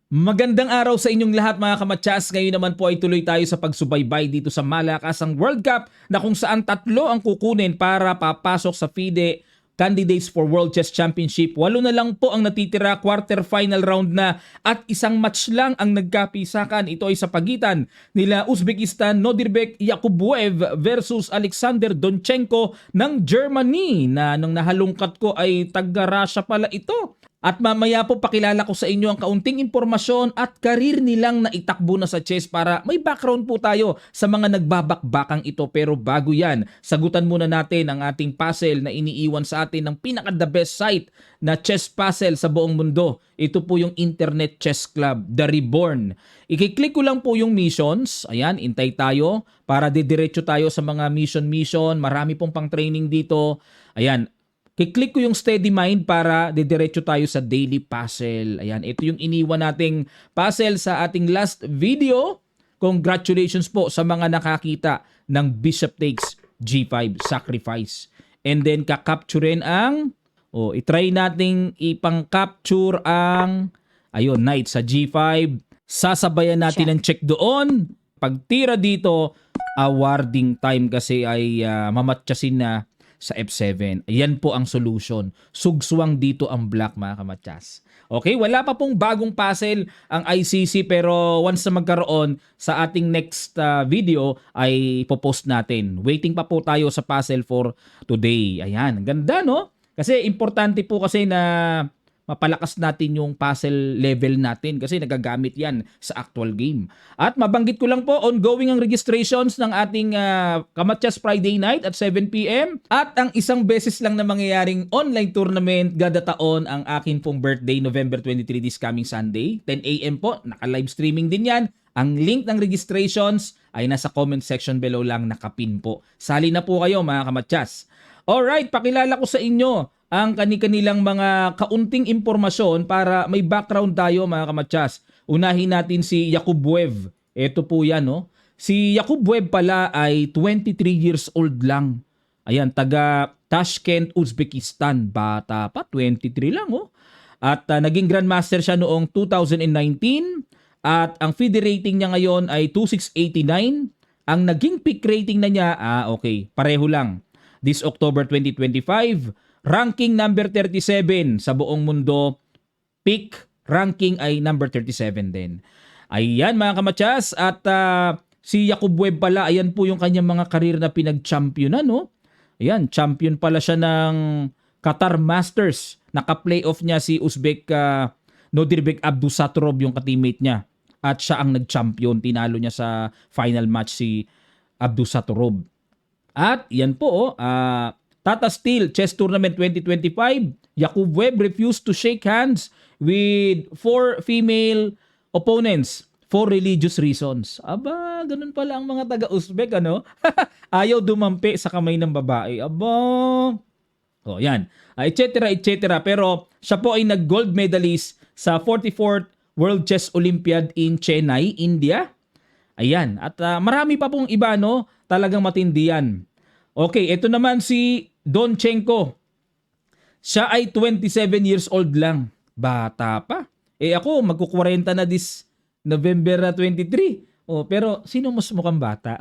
Magandang araw sa inyong lahat mga kamatsas. Ngayon naman po ay tuloy tayo sa pagsubaybay dito sa Malakasang World Cup na kung saan tatlo ang kukunin para papasok sa FIDE Candidates for World Chess Championship. 8 na lang po ang natitira, quarterfinal round na at isang match lang ang nagkapisakan. Ito ay sa pagitan nila Uzbekistan, Nodirbek Yakubuev versus Alexander Donchenko ng Germany na nung nahalungkat ko ay taga-Russia pala ito. At mamaya po pakilala ko sa inyo ang kaunting impormasyon at karir nilang naitakbo na sa chess para may background po tayo sa mga nagbabakbakang ito. Pero bago yan, sagutan muna natin ang ating puzzle na iniiwan sa atin ng pinaka-the best site na chess puzzle sa buong mundo. Ito po yung Internet Chess Club, The Reborn. I-click ko lang po yung missions. Ayan, intay tayo para didiretso tayo sa mga mission. Marami pong pang-training dito. Ayan, kiklik ko yung Steady Mind para didiretso tayo sa daily puzzle. Ayan, ito yung iniwan nating puzzle sa ating last video. Congratulations po sa mga nakakita ng Bishop takes G5 sacrifice. And then kakapturein ang, itry nating ipang-capture ang, knight sa G5. Sasabayan natin ng check doon. Pag tira dito, awarding time kasi ay mamatyasin na sa F7. Ayan po ang solution. Sugswang dito ang black mga kamatsas. Okay, wala pa pong bagong puzzle ang ICC pero once na magkaroon sa ating next video ay ipopost natin. Waiting pa po tayo sa puzzle for today. Ayan, ganda no? Kasi importante po kasi na mapalakas natin yung puzzle level natin kasi nagagamit yan sa actual game. At mabanggit ko lang po, ongoing ang registrations ng ating Kamatsas Friday night at 7 p.m. At ang isang beses lang na mangyayaring online tournament gada taon ang akin pong birthday, November 23 this coming Sunday, 10 a.m. po. Naka-live streaming din yan. Ang link ng registrations ay nasa comment section below lang, nakapin po. Sali na po kayo mga kamatsas. Alright, pakilala ko sa inyo ang kanilang mga kaunting impormasyon para may background tayo mga kamatsas. Unahin natin si Yakubuev. Ito po yan, no? Si Yakubuev pala ay 23 years old lang. Ayan, taga Tashkent, Uzbekistan. Bata pa, 23 lang, oh. At naging grandmaster siya noong 2019. At ang FIDE rating niya ngayon ay 2689. Ang naging peak rating na niya, pareho lang. This October 2025, ranking number 37 sa buong mundo. Peak ranking ay number 37 din. Ayan mga kamatsas. At si Yakubuev pala, ayan po yung kanyang mga karir na pinag-championan. No? Ayan, champion pala siya ng Qatar Masters. Naka-playoff niya si Uzbek Nodirbek Abdusattorov yung ka-teammate niya. At siya ang nag-champion. Tinalo niya sa final match si Abdusattorov. At yan po, Tata Steel Chess Tournament 2025, Yakubuev refused to shake hands with 4 female opponents for religious reasons. Aba, ganun pala ang mga taga-Uzbek, ano? Ayaw dumampi sa kamay ng babae. Aba. Yan. Et cetera. Pero siya po ay nag-gold medalist sa 44th World Chess Olympiad in Chennai, India. Ayan. At marami pa pong iba, no? Talagang matindi yan. Okay, ito naman si Donchenko. Siya ay 27 years old lang. Bata pa. Ako, magkukurenta na this November 23. Pero sino mas mukhang bata?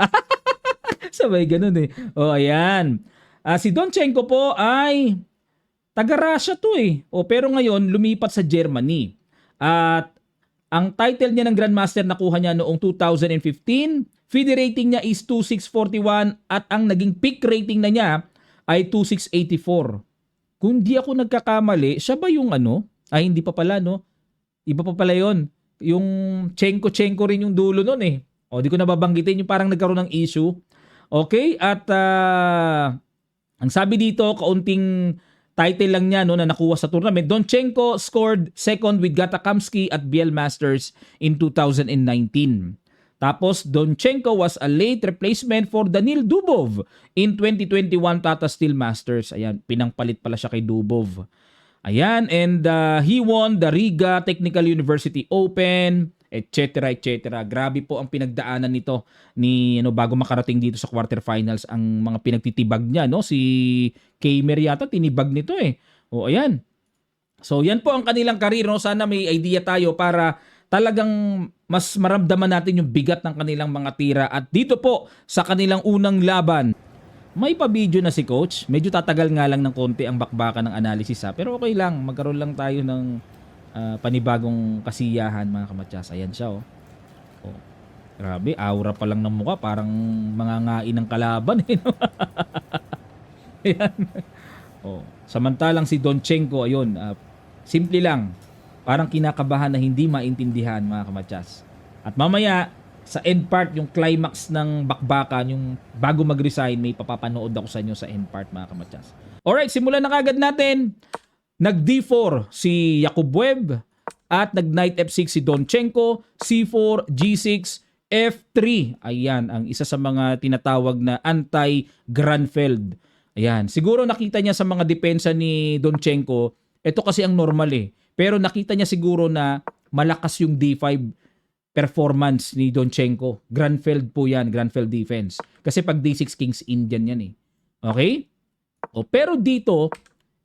Sabay ganun eh. Ayan. Si Donchenko po ay taga-Russia to eh. Pero ngayon, lumipat sa Germany. At ang title niya ng Grandmaster nakuha niya noong 2015. FIDE rating niya is 2641 at ang naging peak rating na niya ay 2684. Kung di ako nagkakamali, siya ba yung hindi pa pala, no? Iba pa pala yun. Yung Chenko rin yung dulo nun eh. Di ko nababanggitin yung parang nagkaroon ng issue. Okay, at ang sabi dito, kaunting title lang niya na nakuha sa tournament. Donchenko scored second with Gata Kamsky at BL Masters in 2019. Tapos, Donchenko was a late replacement for Danil Dubov in 2021 Tata Steel Masters. Ayan, pinangpalit pala siya kay Dubov. Ayan, and he won the Riga Technical University Open, etc. Grabe po ang pinagdaanan nito ni bago makarating dito sa quarterfinals ang mga pinagtitibag niya, no? Si Keimer yata tinibag nito eh. Ayan. So, yan po ang kanilang karir, no? Sana may idea tayo para talagang mas maramdaman natin yung bigat ng kanilang mga tira. At dito po sa kanilang unang laban, may pa-video na si coach. Medyo tatagal nga lang ng konti ang bakbakan ng analysis ha. Pero okay lang, magkaroon lang tayo ng panibagong kasiyahan mga kamatsas. Ayan siya oh. Oh. Grabe, aura pa lang ng mukha, parang mangangain ng kalaban eh. No? Ayan. Oh. Samantalang si Donchenko, ayun, simple lang. Parang kinakabahan na hindi maintindihan mga kamatsas. At mamaya, sa end part, yung climax ng bakbakan, yung bago mag-resign, may papapanood ako sa inyo sa end part mga kamatsas. Alright, simulan na kagad natin. Nag D4 si Jakub Webb at nag Knight F6 si Donchenko, C4, G6, F3. Ayan, ang isa sa mga tinatawag na anti-Granfeld. Ayan, siguro nakita niya sa mga depensa ni Donchenko, ito kasi ang normal eh. Pero nakita niya siguro na malakas yung D5 performance ni Donchenko. Granfeld po yan, Granfeld defense. Kasi pag D6 Kings Indian yan eh. Okay? O, pero dito,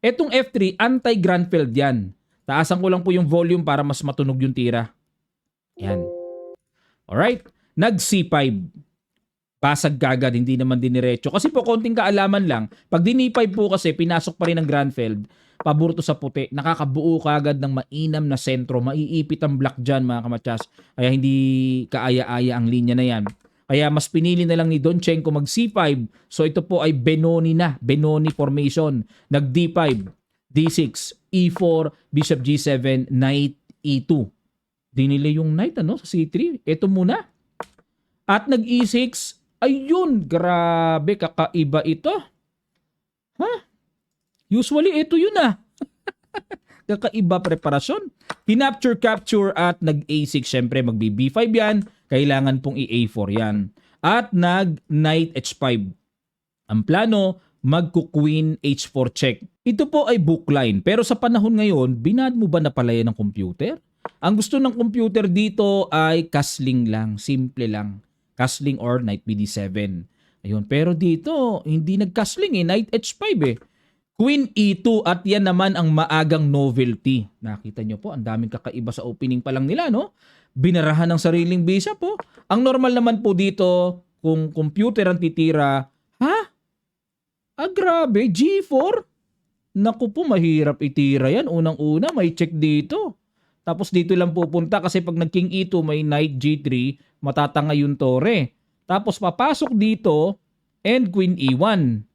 etong F3, anti-Granfeld yan. Taasan ko lang po yung volume para mas matunog yung tira. Yan. Alright? Nag C5. Basag kagad, hindi naman diniretso. Kasi po, konting kaalaman lang. Pag din E5 po kasi, pinasok pa rin ng Granfeld, pabor to sa puti, nakakabuo kagad ng mainam na sentro, maiipit ang black dyan mga kamatsas. Kaya hindi kaaya-aya ang linya na yan. Kaya mas pinili na lang ni Donchenko mag C5. So ito po ay Benoni na, Benoni formation. Nag D5, D6, E4, Bishop G7, Knight E2. Dinili yung Knight sa C3. Ito muna. At nag E6, ayun, grabe, kakaiba ito. Usually, ito yun kakaiba preparasyon. Capture at nag A6. Siyempre, mag B5 yan. Kailangan pong i-A4 yan. At nag Knight H5. Ang plano, magku-Queen H4 check. Ito po ay bookline. Pero sa panahon ngayon, binad mo ba na pala yan ng computer? Ang gusto ng computer dito ay castling lang. Simple lang. Castling or Knight BD7. Ayun. Pero dito, hindi nag-castling Knight H5 Queen E2 at yan naman ang maagang novelty. Nakita nyo po, ang daming kakaiba sa opening pa lang nila, no? Binarahan ng sariling bishop po. Ang normal naman po dito, kung computer ang titira, grabe, G4? Naku po, mahirap itira yan. Unang-una, may check dito. Tapos dito lang pupunta kasi pag nag-King E2, may Knight G3, matatanga yung tore. Tapos papasok dito, and Queen E1.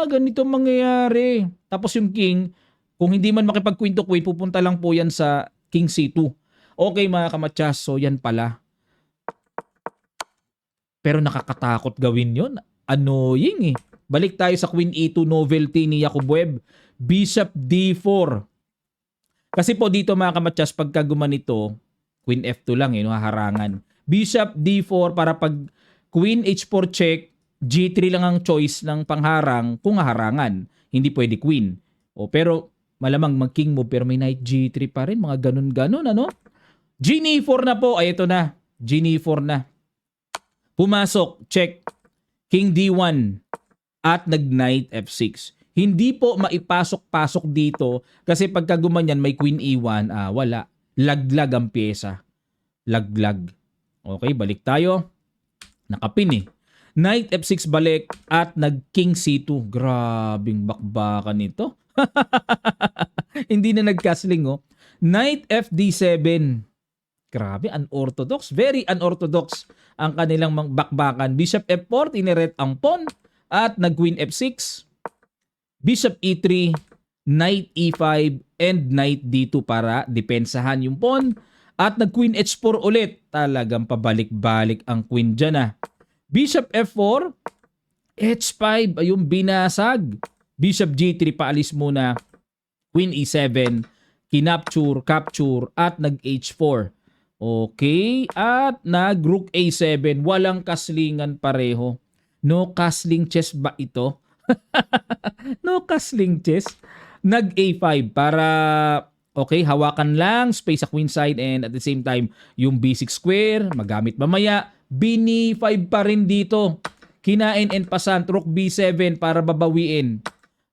Ganito mangyayari. Tapos yung king, kung hindi man makipag-queen to queen, pupunta lang po yan sa king c2. Okay mga kamatsas, so yan pala. Pero nakakatakot gawin yon. Annoying Balik tayo sa queen e2 novelty ni Jakub Webb. Bishop d4. Kasi po dito mga kamatsas, pagka gumanito, queen f2 lang haharangan. Bishop d4 para pag queen h4 check, G3 lang ang choice ng pangharang kung haharangan. Hindi pwede queen. Pero malamang mag-king move pero may knight G3 pa rin. Mga ganun-ganun, G4 na po. Ay, ito na. G4 na. Pumasok. Check. King D1. At nag-knight F6. Hindi po maipasok-pasok dito kasi pagka gumanyan may queen E1. Wala. Laglag ang pyesa. Laglag. Okay, balik tayo. Nakapin Knight F6 balik at nag-King C2. Grabing bakbakan nito. Hindi na nag-castling Knight FD7. Grabe, unorthodox. Very unorthodox ang kanilang bakbakan. Bishop F4, tineret ang pawn. At nag-Queen F6. Bishop E3, Knight E5, and Knight D2 para depensahan yung pawn. At nag-Queen H4 ulit. Talagang pabalik-balik ang queen dyan Bishop F4, H5, ayun binasag. Bishop G3, paalis muna. Queen E7, capture, at nag-H4. Okay, at nag-Rook A7, walang kaslingan pareho. No castling chess ba ito? No castling chess. Nag-A5 para, okay, hawakan lang, space sa queen side and at the same time, yung B6 square, magamit mamaya. Bini5 pa rin dito. Kinain and pasan. Rook B7 para babawiin.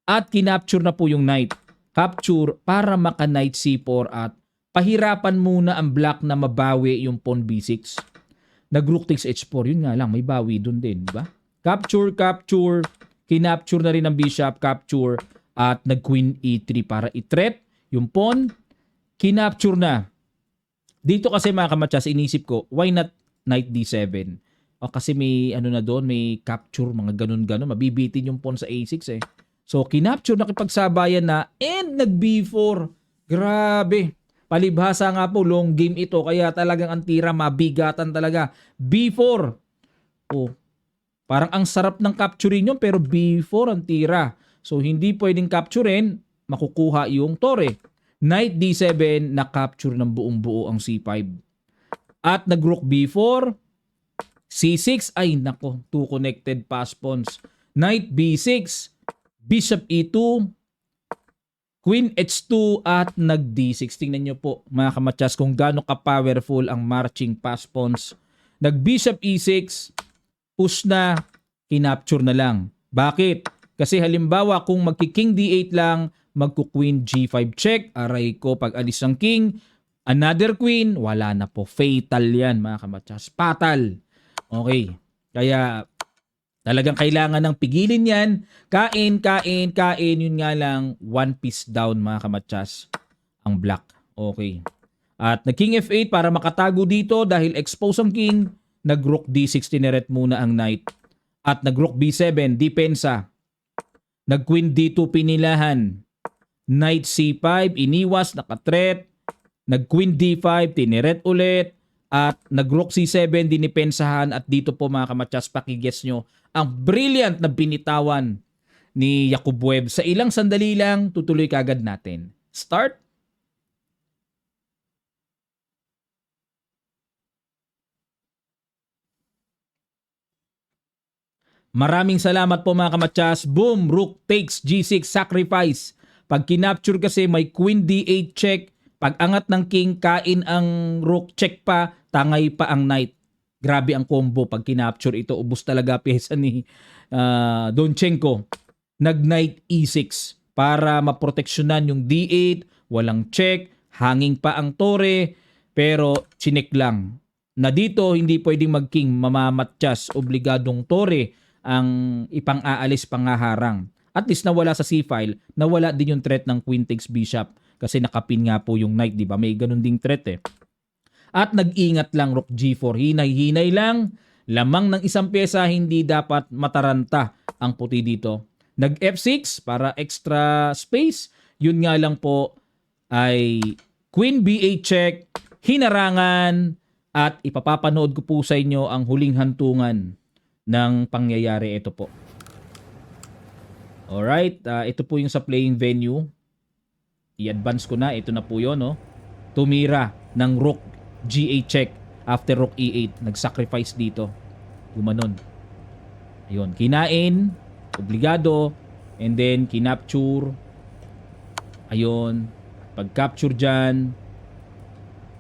At kinapture na po yung knight. Capture para maka knight C4 at pahirapan muna ang black na mabawi yung pawn B6. Nag-rook takes H4, yun nga lang, may bawi dun din, di ba? Capture, kinapture na rin ng bishop, capture, at nag-queen E3 para i-threat yung pawn, kinapture na. Dito kasi mga kamatsas, inisip ko, why not knight D7? O kasi may ano na doon, may capture, mga ganun-ganun, mabibitin yung pawn sa A6 eh. So, kinapture, nakipagsabayan na, and nag-B4. Grabe. Palibhasa nga po, long game ito, kaya talagang ang tira mabigatan talaga. B4. Oh, parang ang sarap ng capturein yun, pero B4 ang tira. So, hindi pwedeng capturein, makukuha yung tore. Knight D7, na-capture ng buong buo ang C5. At nag-rook B4, C6, ay nako, two connected pass pawns. Knight B6, Bishop E2, Queen H2 at nag-D6. Tingnan nyo po mga kamatsas kung gaano ka-powerful ang marching pass pawns. Nag-Bishop E6, push na, kinapture na lang. Bakit? Kasi halimbawa kung magki-King D8 lang, magku-Queen G5 check, aray ko pag alis ng King, another Queen, wala na po. Fatal yan mga kamatsas. Fatal. Okay. Kaya talagang kailangan ng pigilin yan. Kain. Yun nga lang, one piece down mga kamatsas. Ang black. Okay. At nag-King F8 para makatago dito dahil expose ang King. Nag-Rook D6 tineret muna ang Knight. At nag-Rook B7, depensa. Nag-Queen D2 pinilahan. Knight C5, iniwas, nakatret. Nag-Queen D5, tineret ulit. At nag-Rook C7, dinipensahan. At dito po mga kamatsas, pakigets nyo ang brilliant na binitawan ni Jakub Webb. Sa ilang sandali lang, tutuloy kagad natin. Start. Maraming salamat po mga kamatsas. Boom! Rook takes G6, sacrifice. Pag kinapture kasi may Queen D8 check. Pag angat ng King, kain ang Rook, check pa, tangay pa ang Knight. Grabe ang combo pag kinapture ito. Ubus talaga pyesa ni Donchenko. Nag-Knight E6 para maproteksyonan yung D8. Walang check. Hanging pa ang tore. Pero chinek lang. Na dito hindi pwedeng mag-king. Mamamatsyas. Obligadong tore ang ipang-aalis pangaharang. At least nawala sa C-file. Nawala din yung threat ng Queen takes Bishop. Kasi nakapin nga po yung Knight. Diba? May ganun ding threat eh. At nag-ingat lang Rook G4. Hinay-hinay lang. Lamang ng isang pyesa, hindi dapat mataranta ang puti dito. Nag-F6 para extra space. Yun nga lang po ay Queen B8 check, hinarangan, at ipapapanood ko po sa inyo ang huling hantungan ng pangyayari. Ito po. Alright, ito po yung sa playing venue. I-advance ko na. Ito na po yun. No? Tumira ng Rook G8 check after Rook E8. Nag-sacrifice dito. Gumanon. Ayun. Kinain. Obligado. And then, kinapture. Ayun. Pag-capture dyan,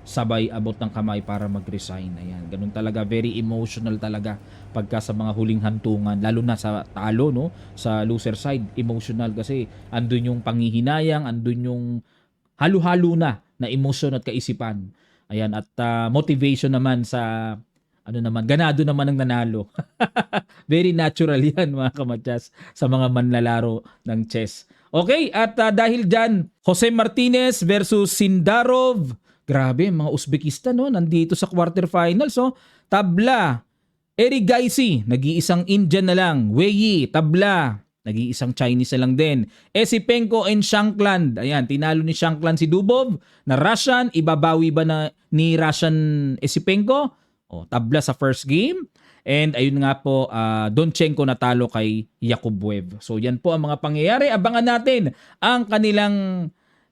sabay abot ng kamay para mag-resign. Ayan. Ganun talaga. Very emotional talaga pagka sa mga huling hantungan. Lalo na sa talo, no? Sa loser side. Emotional kasi andun yung panghihinayang, andun yung halo-halo na emosyon at kaisipan. Ayan, at motivation naman sa ganado naman ang nanalo. Very natural yan mga kamatsas sa mga manlalaro ng chess. Okay, at dahil dyan, Jose Martinez versus Sindarov. Grabe, mga Uzbekistan no, nandito sa quarterfinals. So, tabla. Eric Gaisi, nag-iisang Indian na lang. Wei Yi, tabla. Nag-iisang Chinese na lang din. Esipenko and Shankland. Ayan, tinalo ni Shankland si Dubov na Russian. Ibabawi ba na ni Russian Esipenko? O, tabla sa first game. And ayun nga po, Donchenko natalo kay Jakub Webb. So yan po ang mga pangyayari. Abangan natin ang kanilang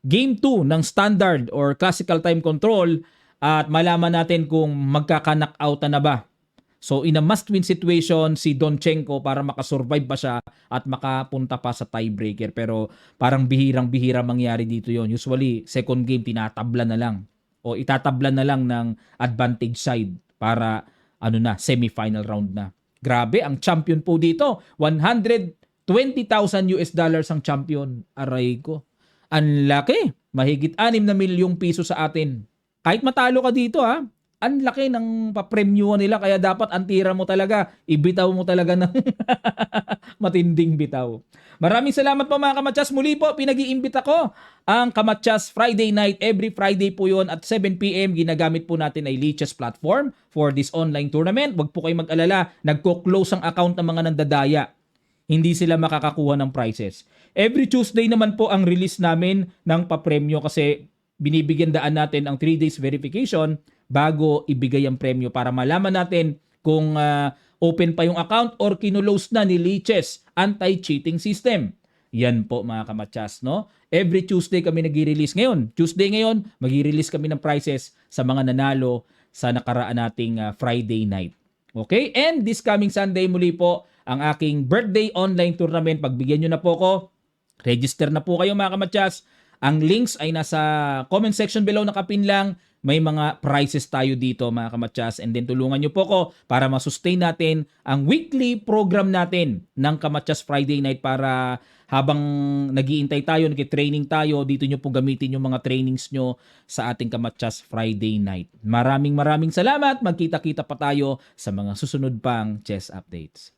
Game 2 ng Standard or Classical Time Control at malaman natin kung magkaka-knockout na ba. So in a must-win situation, si Donchenko para makasurvive pa siya at makapunta pa sa tiebreaker. Pero parang bihirang-bihira mangyari dito yon. Usually, second game, tinatabla na lang. O itatabla na lang ng advantage side para semi-final round na. Grabe, ang champion po dito. $120,000 ang champion. Aray ko. Ang laki. Mahigit 6 na milyong piso sa atin. Kahit matalo ka dito ha, ang laki ng papremyuhan nila kaya dapat ang tira mo talaga, ibitaw mo talaga ng matinding bitaw. Maraming salamat po mga kamatsas. Muli po, pinag-iimbita ko ang Kamatsas Friday night. Every Friday po yon at 7 p.m. Ginagamit po natin ay Lichess platform for this online tournament. Huwag po kayong mag-alala. Nagko-close ang account ng mga nandadaya. Hindi sila makakakuha ng prizes. Every Tuesday naman po ang release namin ng papremyo kasi binibigyan daan natin ang 3 days verification bago ibigay ang premyo para malaman natin kung open pa yung account or kinulose na ni Lichess anti-cheating system. Yan po mga kamatsas, no? Every Tuesday kami nag-release. Ngayon, Tuesday ngayon, mag-release kami ng prizes sa mga nanalo sa nakaraan nating Friday night. Okay? And this coming Sunday muli po ang aking birthday online tournament. Pagbigyan nyo na po ko. Register na po kayo mga kamatsas. Ang links ay nasa comment section below, nakapin lang. May mga prizes tayo dito mga kamatsas. And then tulungan nyo po ko para masustain natin ang weekly program natin ng Kamatsas Friday night para habang nag-iintay tayo, nag-training tayo, dito nyo po gamitin yung mga trainings nyo sa ating Kamatsas Friday night. Maraming salamat. Magkita-kita pa tayo sa mga susunod pang chess updates.